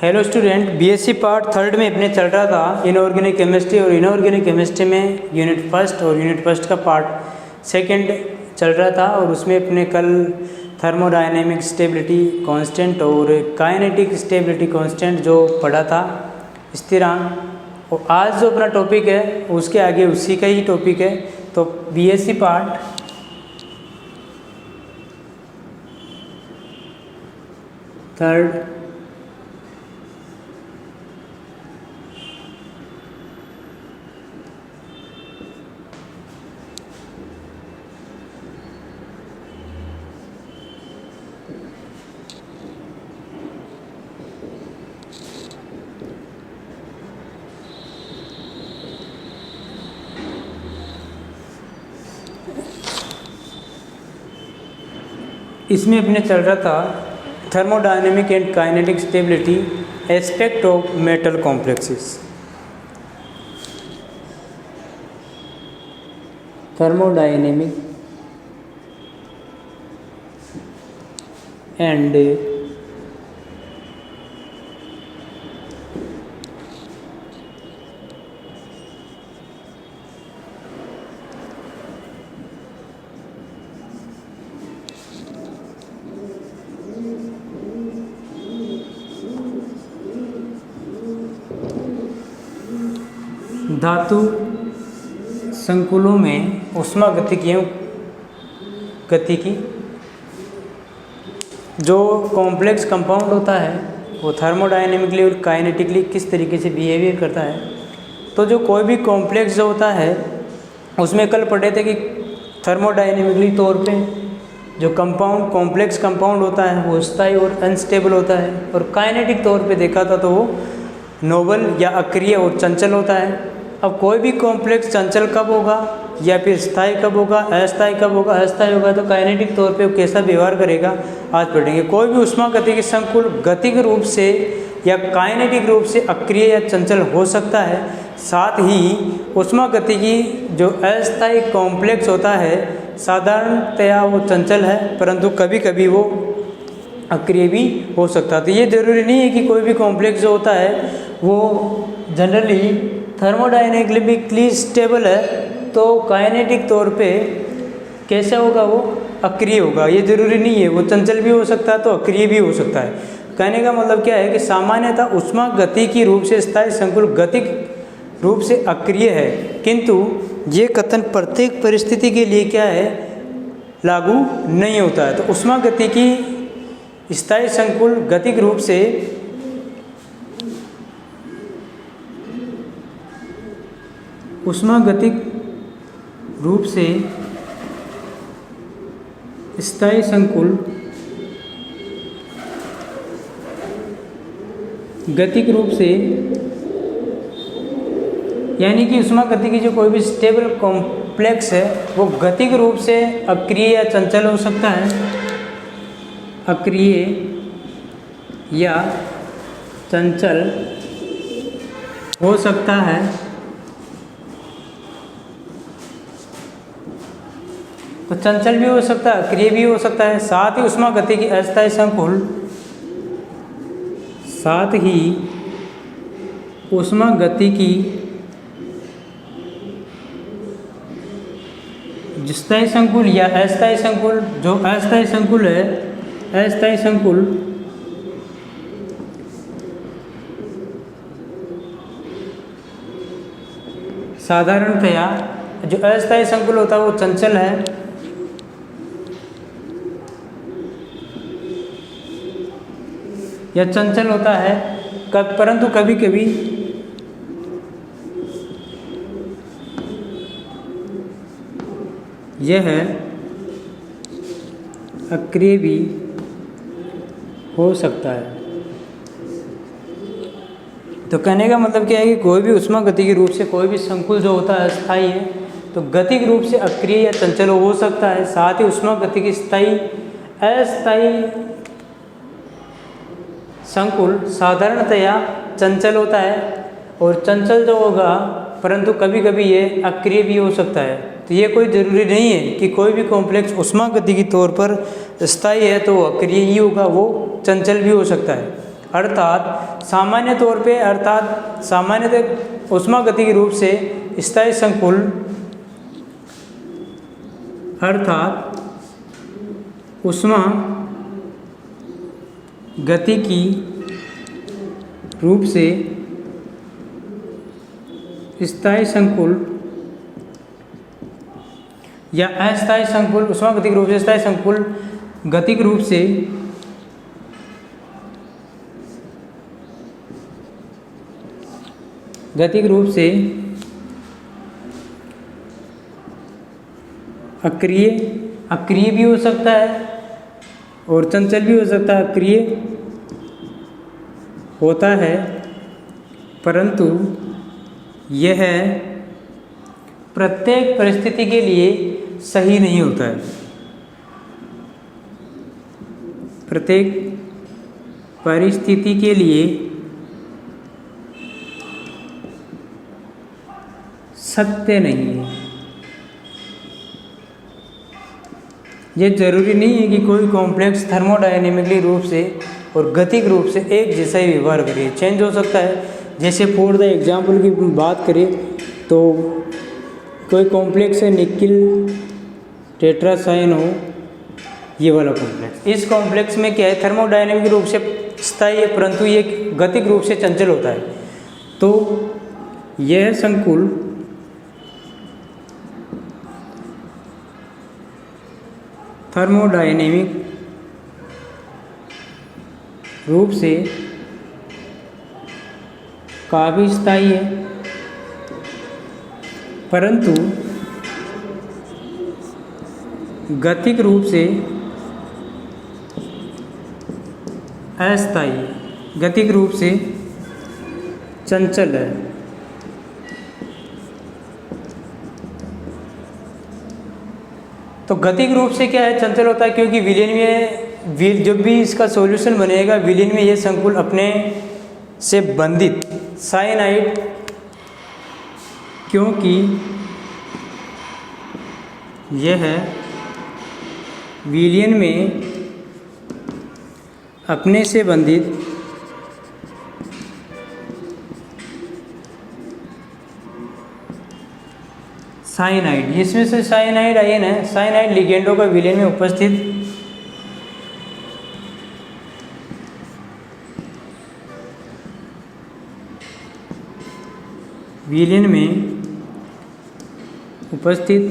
Hello student, BSc part third में अपने चल रहा था इनऑर्गेनिक केमिस्ट्री, और इनऑर्गेनिक केमिस्ट्री में यूनिट फर्स्ट और यूनिट फर्स्ट का पार्ट सेकंड चल रहा था। और उसमें अपने कल थर्मोडायनेमिक स्टेबिलिटी कांस्टेंट और काइनेटिक स्टेबिलिटी कांस्टेंट जो पढ़ा था, स्थिरांक। और आज जो अपना टॉपिक है उसके आगे उसी का ही टॉपिक है। तो बीएससी पार्ट थर्ड इसमें अपने चल रहा था thermodynamic and kinetic stability aspect of metal complexes. Thermodynamic and धातु संकुलों में गतिकी जो कॉम्प्लेक्स कंपाउंड होता है वो थर्मोडायनेमिकली और काइनेटिकली किस तरीके से बिहेवियर करता है। तो जो कोई भी कॉम्प्लेक्स जो होता है उसमें कल पढ़े थे कि थर्मोडायनेमिकली तौर पे जो कॉम्प्लेक्स कंपाउंड होता है वो स्थायी और अनस्टेबल होता है, और काइनेटिक तौर पे देखा था तो वो नोबल या अक्रिय और चंचल होता है। अब कोई भी कॉम्प्लेक्स चंचल कब होगा या फिर स्थायी कब होगा, अस्थायी कब होगा, अस्थायी होगा तो काइनेटिक तौर पे वो कैसा व्यवहार करेगा आज पढ़ेंगे। कोई भी ऊष्मागतिकी संकुल गतिक रूप से या काइनेटिक रूप से अक्रिय या चंचल हो सकता है। साथ ही ऊष्मागतिकी जो अस्थायी कॉम्प्लेक्स होता है साधारणतया वो चंचल है, परंतु कभी कभी वो अक्रिय भी हो सकता है। तो ये ज़रूरी नहीं है कि कोई भी कॉम्प्लेक्स जो होता है वो जनरली थर्मोडायनेमिकली स्टेबल है तो काइनेटिक तौर पे कैसे होगा, वो अक्रिय होगा। ये ज़रूरी नहीं है, वो चंचल भी हो सकता है तो अक्रिय भी हो सकता है। कहने का मतलब क्या है कि सामान्यतः ऊष्मागतिकी रूप से स्थायी संकुल गतिक रूप से अक्रिय है, किंतु ये कथन प्रत्येक परिस्थिति के लिए क्या है, लागू नहीं होता है। तो ऊष्मागतिकी स्थायी संकुल गतिक रूप से ऊष्मागतिक रूप से स्थायी संकुल गतिक रूप से यानी कि ऊष्मागतिकी जो कोई भी स्टेबल कॉम्प्लेक्स है वो गतिक रूप से अक्रिय या चंचल हो सकता है, अक्रिय या चंचल हो सकता है। तो चंचल भी हो सकता है, अक्रिय भी हो सकता है। साथ ही ऊष्मागतिकी अस्थायी संकुल, साथ ही ऊष्मागतिकी स्थायी संकुल या अस्थायी संकुल, जो अस्थायी संकुल है, अस्थायी संकुल साधारणतया जो अस्थायी संकुल होता है वो चंचल है, या चंचल होता है परंतु कभी कभी यह अक्रिय भी हो सकता है। तो कहने का मतलब क्या है कि कोई भी ऊष्मागतिकी रूप से कोई भी संकुल जो होता है अस्थायी है तो गतिक रूप से अक्रिय या चंचल हो सकता है। साथ ही ऊष्मागतिकी स्थायी अस्थायी संकुल साधारणतया चंचल होता है, और चंचल जो होगा परंतु कभी कभी ये अक्रिय भी हो सकता है। तो ये कोई ज़रूरी नहीं है कि कोई भी कॉम्प्लेक्स ऊष्मागतिकी तौर पर स्थायी है तो वो अक्रिय ही होगा, वो चंचल भी हो सकता है। अर्थात सामान्यतः ऊष्मागतिकी रूप से स्थायी संकुल या अस्थायी संकुल ऊष्मागतिक रूप से स्थायी संकुल गतिक रूप से अक्रिय भी हो सकता है और चंचल भी हो सकता है। अक्रिय होता है परंतु यह प्रत्येक परिस्थिति के लिए सही नहीं होता है। प्रत्येक परिस्थिति के लिए सत्य नहीं है। ये जरूरी नहीं है कि कोई कॉम्प्लेक्स थर्मोडायनेमिकली रूप से और गतिक रूप से एक जैसा ही व्यवहार करे, चेंज हो सकता है। जैसे फॉर द एग्जाम्पल की बात करें तो कोई कॉम्प्लेक्स है निकिल टेट्रासाइन हो, ये वाला कॉम्प्लेक्स, इस कॉम्प्लेक्स में क्या है, थर्मोडायनेमिक रूप से स्थायी है परंतु ये गतिक रूप से चंचल होता है। तो यह संकुल थर्मोडायनेमिक रूप से काफी स्थायी है परंतु गतिक रूप से अस्थायी, गतिक रूप से चंचल है। तो गतिक रूप से क्या है, चंचल होता है क्योंकि विलीन में जब भी इसका सॉल्यूशन बनेगा विलीन में यह संकुल अपने से बंधित साइनाइड, क्योंकि यह विलीन में अपने से बंधित साइनाइड, इसमें से साइनाइड आयन है, साइनाइड लिगेंडों का विलीन में उपस्थित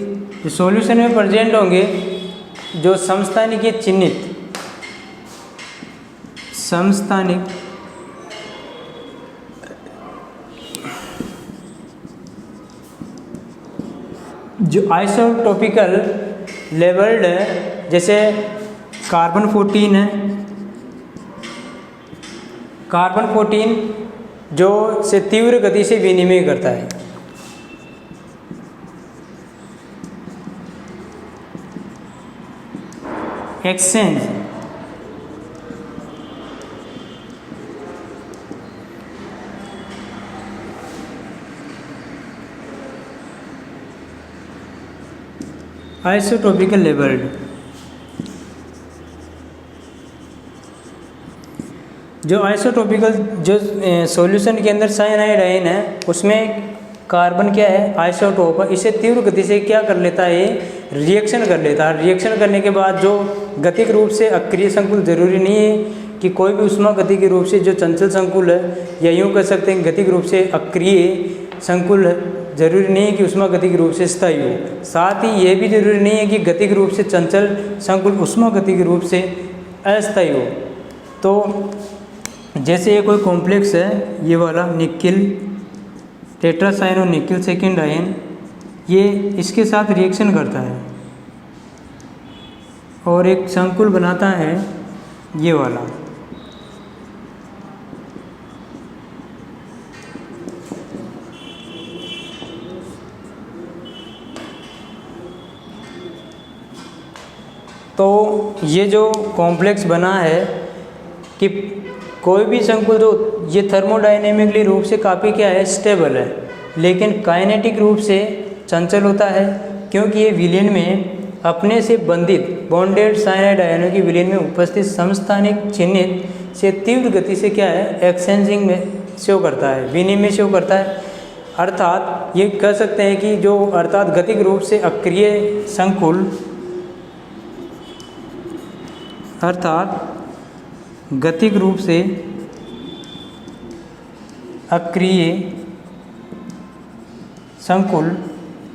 जो सॉल्यूशन में प्रेजेंट होंगे, जो समस्थानिक चिन्हित जो आइसोटोपिकल लेवल्ड है, जैसे कार्बन 14 है, कार्बन 14 जो से तीव्र गति से विनिमय करता है। एक्सचेंज आइसोटोपिकल लेवल्ड, जो आइसोटोपिकल जो सॉल्यूशन के अंदर साइनाइड आयन है उसमें कार्बन क्या है, आइसोटोप है, इसे तीव्र गति से क्या कर लेता है, रिएक्शन कर लेता है। रिएक्शन करने के बाद जो गतिक रूप से अक्रिय संकुल, जरूरी नहीं है कि कोई भी उष्मा गतिकी रूप से जो चंचल संकुल है, या यूँ कह सकते हैं गतिक रूप से अक्रिय संकुल है, जरूरी नहीं है कि उष्मा गतिक रूप से स्थायी हो। साथ ही ये भी जरूरी नहीं है कि गतिक रूप से चंचल संकुल उष्मा गतिक रूप से अस्थायी हो। तो जैसे ये कोई कॉम्प्लेक्स है, ये वाला निकिल टेट्रासाइन और निकिल सेकेंड आयन, ये इसके साथ रिएक्शन करता है और एक संकुल बनाता है ये वाला। तो ये जो कॉम्प्लेक्स बना है कि कोई भी संकुल जो ये थर्मोडायनेमिकली रूप से काफ़ी क्या है, स्टेबल है, लेकिन काइनेटिक रूप से चंचल होता है क्योंकि ये विलीन में अपने से बंधित बॉन्डेड साइनाइड आयनों की विलीन में उपस्थित समस्थानिक चिन्हित से तीव्र गति से क्या है, एक्सचेंजिंग में शो करता है, विनिमय शो करता है। अर्थात ये कह सकते हैं कि जो अर्थात गतिक रूप से अक्रिय संकुल, अर्थात गतिक रूप से अक्रिय संकुल,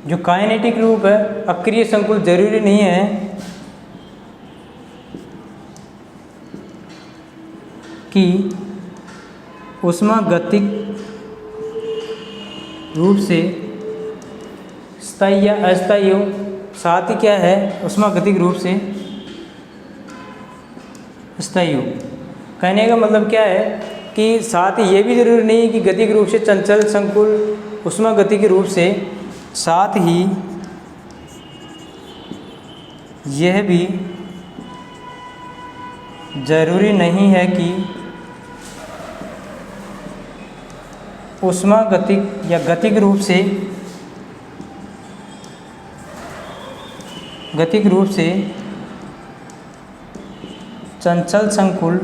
जो काइनेटिक रूप है, अक्रिय संकुल जरूरी नहीं है कि ऊष्मागतिक रूप से स्थायी या अस्थायी हो। साथ ही क्या है, ऊष्मागतिक रूप से स्थायी हो। कहने का मतलब क्या है कि साथ ही ये भी जरूरी नहीं है कि गतिक रूप से चंचल संकुल ऊष्मागतिक रूप से, साथ ही यह भी जरूरी नहीं है कि ऊष्मागतिक या गतिक रूप से चंचल संकुल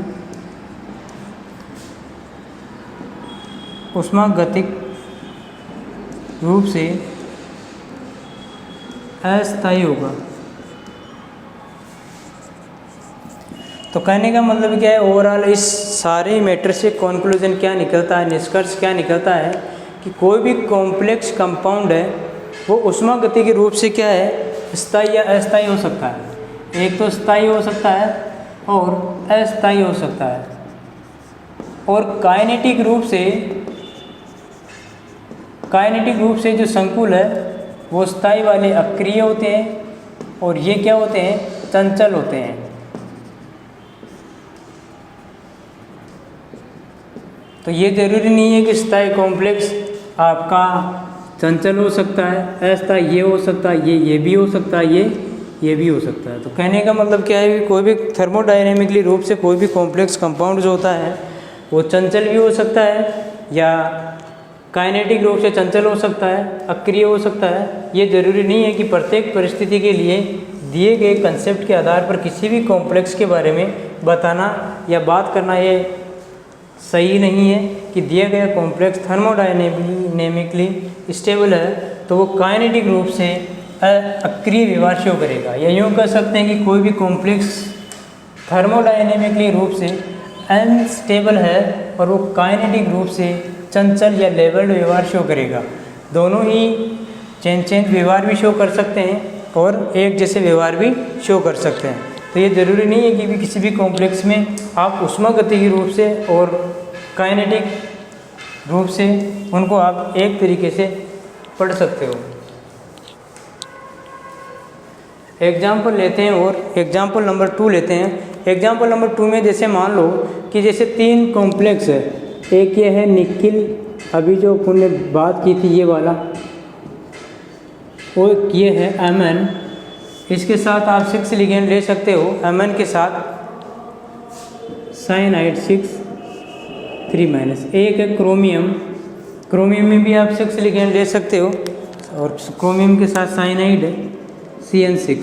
ऊष्मागतिक रूप से अस्थायी होगा। तो कहने का मतलब क्या है, ओवरऑल इस सारे मैटर से कंक्लूजन क्या निकलता है, निष्कर्ष क्या निकलता है कि कोई भी कॉम्प्लेक्स कंपाउंड है वो ऊष्मागतिक रूप से क्या है, स्थायी या अस्थायी हो सकता है। एक तो स्थायी हो सकता है और अस्थायी हो सकता है। और काइनेटिक रूप से जो संकुल है वो स्थायी वाले अक्रिय होते हैं और ये क्या होते हैं, चंचल होते हैं। तो ये जरूरी नहीं है कि स्थायी कॉम्प्लेक्स आपका चंचल हो सकता है, अस्थायी ये हो सकता है, ये भी हो सकता है, ये भी हो सकता है। तो कहने का मतलब क्या है कि कोई भी थर्मोडायनेमिकली रूप से कोई भी कॉम्प्लेक्स कंपाउंड जो होता है वो चंचल भी हो सकता है या काइनेटिक रूप से चंचल हो सकता है, अक्रिय हो सकता है। ये जरूरी नहीं है कि प्रत्येक परिस्थिति के लिए दिए गए कंसेप्ट के आधार पर किसी भी कॉम्प्लेक्स के बारे में बताना या बात करना ये सही नहीं है कि दिया गया कॉम्प्लेक्स थर्मोडायनेमिकली स्टेबल है तो वो काइनेटिक रूप से अक्रिय व्यवहार शो करेगा। या यूँ कह सकते हैं कि कोई भी कॉम्प्लेक्स थर्मोडायनेमिकली रूप से अनस्टेबल है और वो काइनेटिक रूप से चंचल या लेवल्ड व्यवहार शो करेगा। दोनों ही चेंज व्यवहार भी शो कर सकते हैं और एक जैसे व्यवहार भी शो कर सकते हैं। तो ये ज़रूरी नहीं है कि भी किसी भी कॉम्प्लेक्स में आप ऊष्मागतिकी रूप से और काइनेटिक रूप से उनको आप एक तरीके से पढ़ सकते हो। एग्जाम्पल लेते हैं और एग्जाम्पल नंबर 2 लेते हैं। एग्जाम्पल नंबर 2 में जैसे मान लो कि जैसे 3 कॉम्प्लेक्स है, एक ये है निकिल, अभी जो अपन ने बात की थी ये वाला, और ये है Mn। इसके साथ आप 6 लिगेंड ले सकते हो। Mn के साथ साइनाइड 6 3-। एक है क्रोमियम, क्रोमियम में भी आप 6 लिगेंड ले सकते हो और क्रोमियम के साथ साइनाइड है CN6।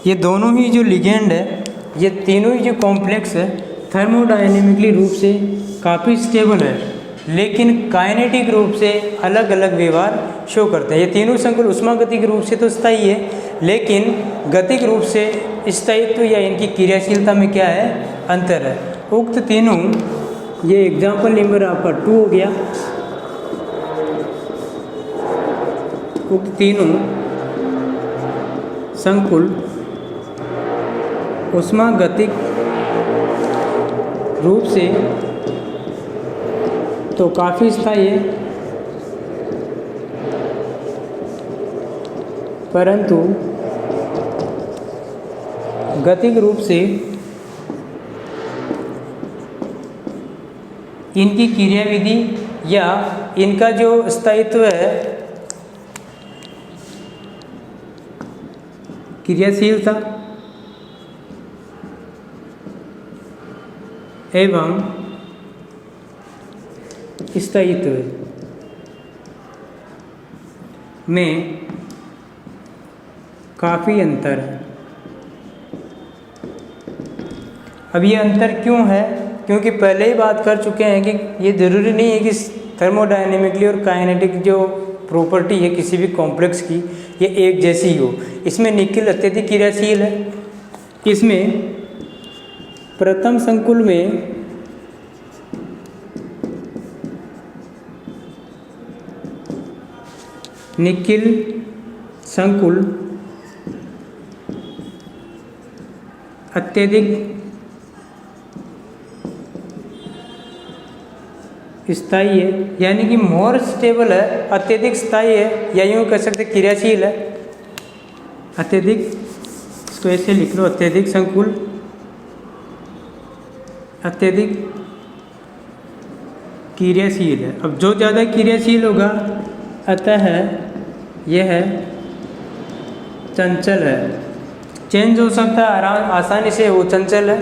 ये दोनों ही जो लिगेंड है, ये तीनों ही जो कॉम्प्लेक्स है थर्मोडायनेमिकली रूप से काफ़ी स्टेबल है, लेकिन काइनेटिक रूप से अलग अलग व्यवहार शो करते हैं। ये तीनों संकुल ऊष्मागतिक रूप से तो स्थायी है, लेकिन गतिक रूप से स्थायित्व या इनकी क्रियाशीलता में क्या है, अंतर है। उक्त तीनों, ये एग्जाम्पल नंबर आपका 2 हो गया। उक्त तीनों संकुल ऊष्मागतिक रूप से तो काफ़ी स्थायी है, परंतु गतिक रूप से इनकी क्रियाविधि या इनका जो स्थायित्व है, क्रियाशीलता एवं स्थायित्व में काफ़ी अंतर है। अब ये अंतर क्यों है? क्योंकि पहले ही बात कर चुके हैं कि ये ज़रूरी नहीं है कि थर्मोडायनेमिकली और काइनेटिक जो प्रॉपर्टी है किसी भी कॉम्प्लेक्स की ये एक जैसी हो। इसमें निकिल अत्यधिक क्रियाशील है। इसमें प्रथम संकुल में निकिल संकुल अत्यधिक स्थायी है, यानी कि मोर स्टेबल है, अत्यधिक स्थायी है, या यूँ कह सकते क्रियाशील है। अत्यधिक, इसको ऐसे लिख लो, अत्यधिक संकुल अत्यधिक क्रियाशील है। अब जो ज़्यादा क्रियाशील होगा अतः यह चंचल है, चेंज हो सकता है आसानी से, वो चंचल है।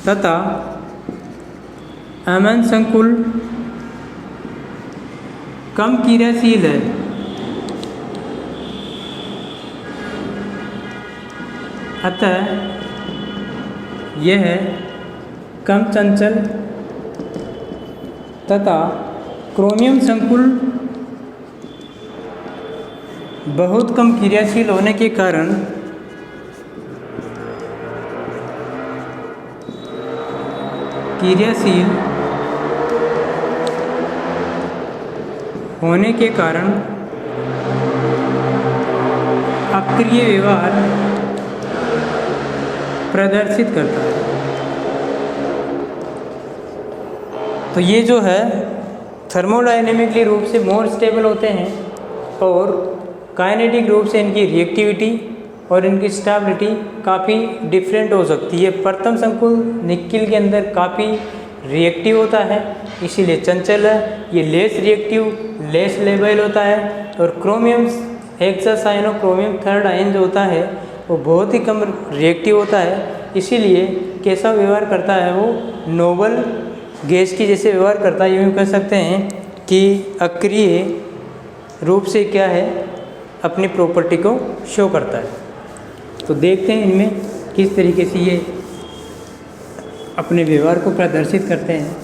तथा अमन संकुल कम क्रियाशील है, अतः यह कम चंचल। तथा क्रोमियम संकुल बहुत कम क्रियाशील होने के कारण अक्रिय व्यवहार प्रदर्शित करता है। तो ये जो है थर्मोडायनेमिकली रूप से मोर स्टेबल होते हैं और काइनेटिक रूप से इनकी रिएक्टिविटी और इनकी स्टेबिलिटी काफ़ी डिफरेंट हो सकती है। प्रथम संकुल निकिल के अंदर काफ़ी रिएक्टिव होता है, इसीलिए चंचल है। ये लेस रिएक्टिव, लेस लेबल होता है। और chromium hexacyano chromium third ion जो होता है वो बहुत ही कम रिएक्टिव होता है, इसीलिए कैसा व्यवहार करता है, वो नोबल गैस की जैसे व्यवहार करता है। यूँ कह सकते हैं कि अक्रिय रूप से क्या है, अपनी प्रॉपर्टी को शो करता है। तो देखते हैं इनमें किस तरीके से ये अपने व्यवहार को प्रदर्शित करते हैं।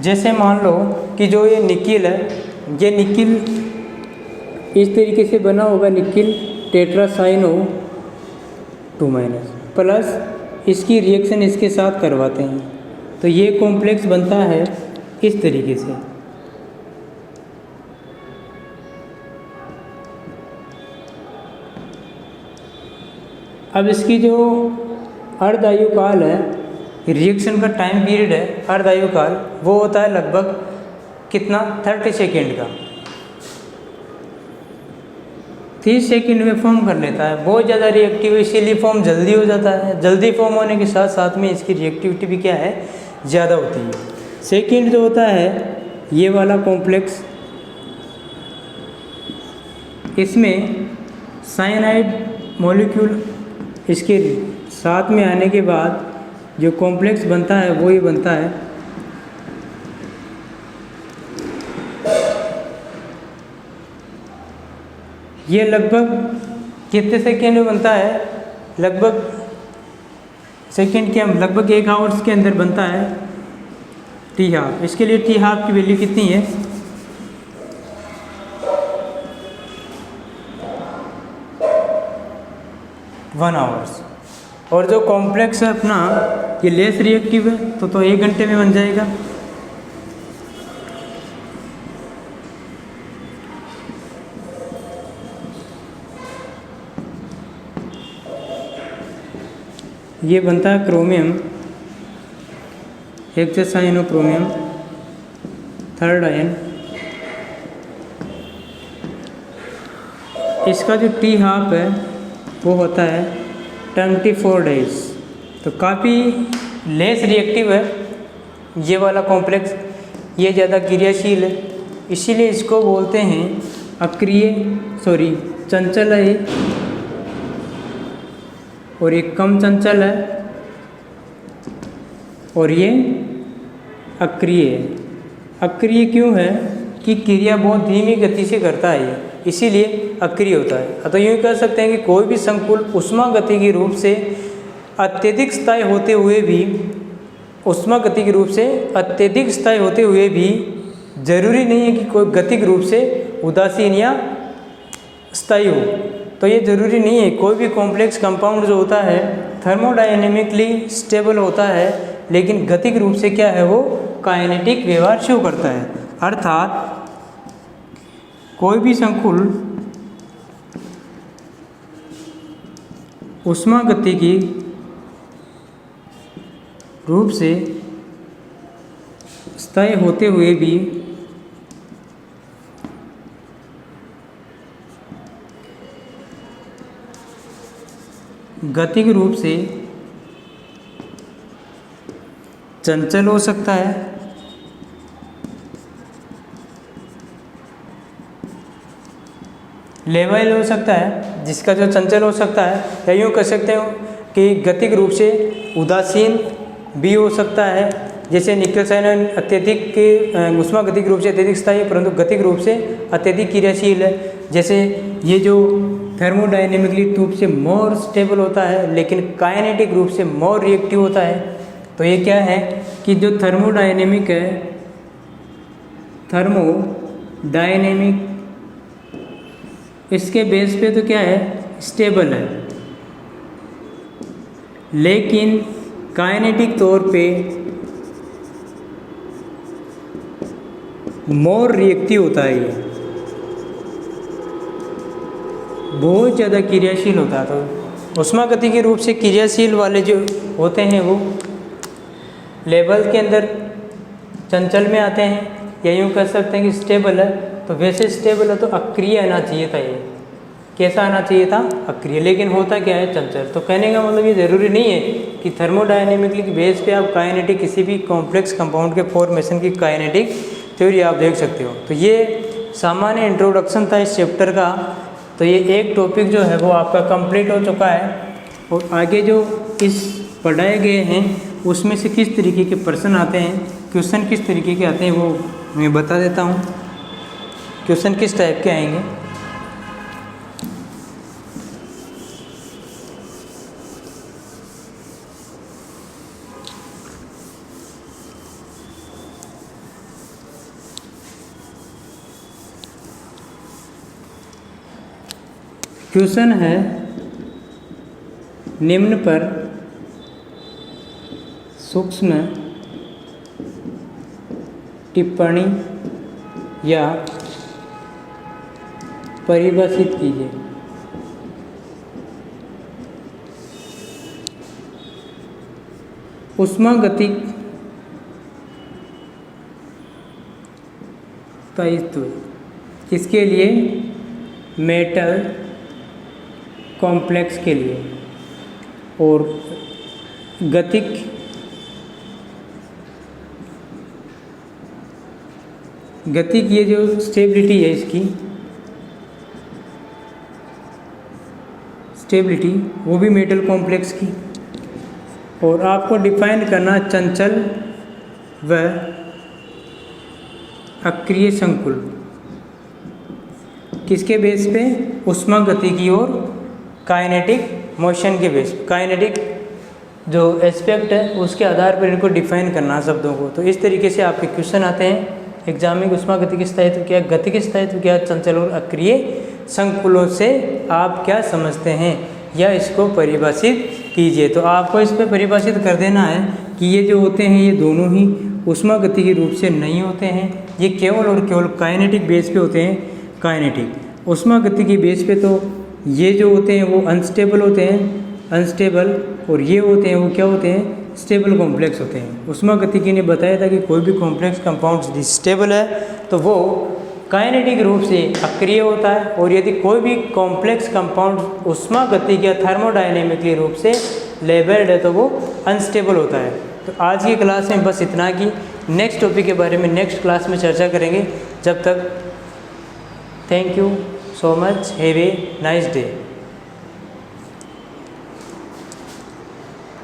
जैसे मान लो कि जो ये निकिल है, ये निकिल इस तरीके से बना होगा, निकिल टेट्रासाइनो 2- प्लस इसकी रिएक्शन इसके साथ करवाते हैं, तो ये कॉम्प्लेक्स बनता है इस तरीके से। अब इसकी जो अर्धायुकाल है, रिएक्शन का टाइम पीरियड है अर्धायुकाल, वो होता है लगभग कितना, 30 सेकेंड का। 30 सेकेंड में फॉर्म कर लेता है। बहुत ज़्यादा रिएक्टिव है, इसीलिए फॉर्म जल्दी हो जाता है। जल्दी फॉर्म होने के साथ साथ में इसकी रिएक्टिविटी भी क्या है, ज़्यादा होती है। सेकेंड जो होता है ये वाला कॉम्प्लेक्स, इसमें साइनाइड मॉलिक्यूल इसके साथ में आने के बाद जो कॉम्प्लेक्स बनता है वो ही बनता है। ये लगभग कितने सेकेंड में बनता है, लगभग सेकेंड के लगभग 1 आवर्स के अंदर बनता है टी हाफ। इसके लिए टी हाफ की वैल्यू कितनी है, 1 आवर्स। और जो कॉम्प्लेक्स है अपना ये लेस रिएक्टिव है, तो 1 घंटे में बन जाएगा। ये बनता है chromium hexacyano chromium third ion. इसका जो टी हाफ है वो होता है 24 डेज। तो काफ़ी लेस रिएक्टिव है ये वाला कॉम्प्लेक्स, ये ज़्यादा क्रियाशील है, इसीलिए इसको बोलते हैं चंचल है। और ये कम चंचल है और ये अक्रिय है। अक्रिय क्यों है कि क्रिया बहुत धीमी गति से करता है ये, इसीलिए अक्रिय होता है। तो यूँ कह सकते हैं कि कोई भी संकुल ऊष्मागतिकी रूप से अत्यधिक स्थायी होते हुए भी ऊष्मागतिकी रूप से अत्यधिक स्थायी होते हुए भी जरूरी नहीं है कि कोई गतिक रूप से उदासीन या स्थायी हो। तो ये ज़रूरी नहीं है। कोई भी कॉम्प्लेक्स कंपाउंड जो होता है थर्मोडायनेमिकली स्टेबल होता है, लेकिन गतिक रूप से क्या है, वो काइनेटिक व्यवहार शो करता है। अर्थात कोई भी संकुल ऊष्मागतिकी रूप से स्थायी होते हुए भी गतिक रूप से चंचल हो सकता है, लेवल हो सकता है, जिसका जो चंचल हो सकता है, या यूँ कह सकते हो कि गतिक रूप से उदासीन भी हो सकता है। जैसे निकल साइनाइड अत्यधिक ऊष्मागतिक रूप से अत्यधिक स्थायी परंतु गतिक रूप से अत्यधिक क्रियाशील है। जैसे ये जो थर्मोडायनेमिकली रूप से मोर स्टेबल होता है लेकिन काइनेटिक रूप से मोर रिएक्टिव होता है। तो ये क्या है कि जो थर्मोडायनेमिक है, थर्मोडायनेमिक इसके बेस पे तो क्या है, स्टेबल है, लेकिन काइनेटिक तौर पे मोर रिएक्टिव होता है। ये बहुत ज़्यादा क्रियाशील होता है। तो ऊष्मागतिकी रूप से क्रियाशील वाले जो होते हैं वो लेवल के अंदर चंचल में आते हैं, या यूँ कह सकते हैं कि स्टेबल है। तो वैसे स्टेबल है तो अक्रिय आना चाहिए था। ये कैसा आना चाहिए था, अक्रिय, लेकिन होता क्या है, चंचल। तो कहने का मतलब ये ज़रूरी नहीं है कि थर्मोडायनेमिकली की बेस पे आप काइनेटिक किसी भी कॉम्प्लेक्स कंपाउंड के फॉर्मेशन की काइनेटिक थ्योरी आप देख सकते हो। तो ये सामान्य इंट्रोडक्शन था इस चैप्टर का। तो ये एक टॉपिक जो है वो आपका कंप्लीट हो चुका है, और आगे जो इस पढ़ाए गए हैं उसमें से किस तरीके के प्रश्न आते हैं, क्वेश्चन किस तरीके के आते हैं वो मैं बता देता हूँ। क्वेश्चन किस टाइप के आएंगे। क्वेश्चन है, निम्न पर सूक्ष्म टिप्पणी या परिभाषित कीजिए। ऊष्मागतिक स्थायित्व किसके लिए, मेटल कॉम्प्लेक्स के लिए, और गतिक ये जो स्टेबिलिटी है, इसकी स्टेबिलिटी वो भी मेटल कॉम्प्लेक्स की। और आपको डिफाइन करना चंचल व अक्रिय संकुल किसके बेस पे, ऊष्मागतिकी और काइनेटिक मोशन के बेस, काइनेटिक जो एस्पेक्ट है उसके आधार पर इनको डिफाइन करना शब्दों को। तो इस तरीके से आपके क्वेश्चन आते हैं एग्जाम में। ऊष्मागतिकी स्थायित्व क्या, गतिक स्थायित्व क्या, चंचल और अक्रिय संकुलों से आप क्या समझते हैं, या इसको परिभाषित कीजिए। तो आपको इस पर परिभाषित कर देना है कि ये जो होते हैं ये दोनों ही ऊष्मागतिकी रूप से नहीं होते हैं, ये केवल और केवल काइनेटिक बेस पे होते हैं। काइनेटिक ऊष्मागतिकी बेस पे तो ये जो होते हैं वो अनस्टेबल होते हैं, अनस्टेबल, और ये होते हैं वो क्या होते हैं, स्टेबल कॉम्प्लेक्स होते हैं। ऊष्मागतिकी ने बताया था कि कोई भी कॉम्प्लेक्स कंपाउंड यदि स्टेबल है तो वो काइनेटिक रूप से अक्रिय होता है, और यदि कोई भी कॉम्प्लेक्स कंपाउंड ऊष्मागतिकी या थर्मोडायनेमिकली रूप से लेबल्ड है तो वो अनस्टेबल होता है। तो आज की क्लास में बस इतना की। नेक्स्ट टॉपिक के बारे में नेक्स्ट क्लास में चर्चा करेंगे। जब तक thank you so much, have a nice day.